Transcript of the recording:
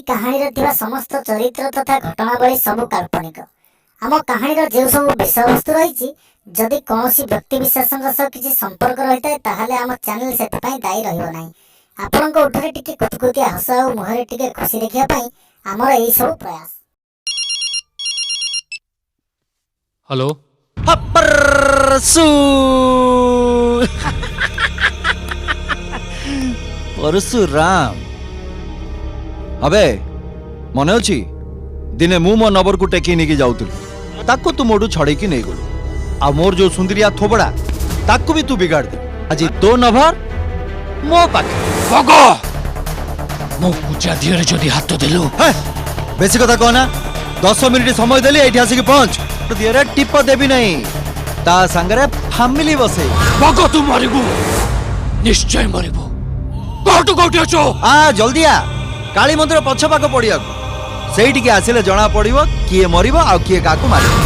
कहानी समस्त चरित्र तथा घटनावली सबू काल्पनिक। आम कहानी जो सब विषयवस्तु रही जदि कौन व्यक्ति विशेष सह किसी संपर्क रही है ताहले आम चैनल से दायी रही आपण उठे टिके कुतकुतिया हस और मुहरे टिके खुशी देखा आमर यही सब प्रयास। हेलो परशुराम अबे मन अच्छी दिने मु मो नबर को टेकी नहीं जाऊलु ताको तू मोडू छड़े की नहीं गलु आ मोर जो सुंदरिया थोबड़ा ताको भी तू बिगाड़ दे आज तो नभर मो पाखे भगो मो पूजा दियरे जदी हाथ देलु बेसी कथा कहना 10 मिनिट समय देली एठी आसी के पहुंच तो दियरे टिप देबी नहीं ता संगरे फैमिली बसे भगो तू मरिबु निश्चय मरिबु कोटु कोटि अछो आ जल्दी आ काली मंदिर पछ पाक पड़िया सेठी के आसिले जना पड़िबो किए मरिबो आ किए काकू मारिबो।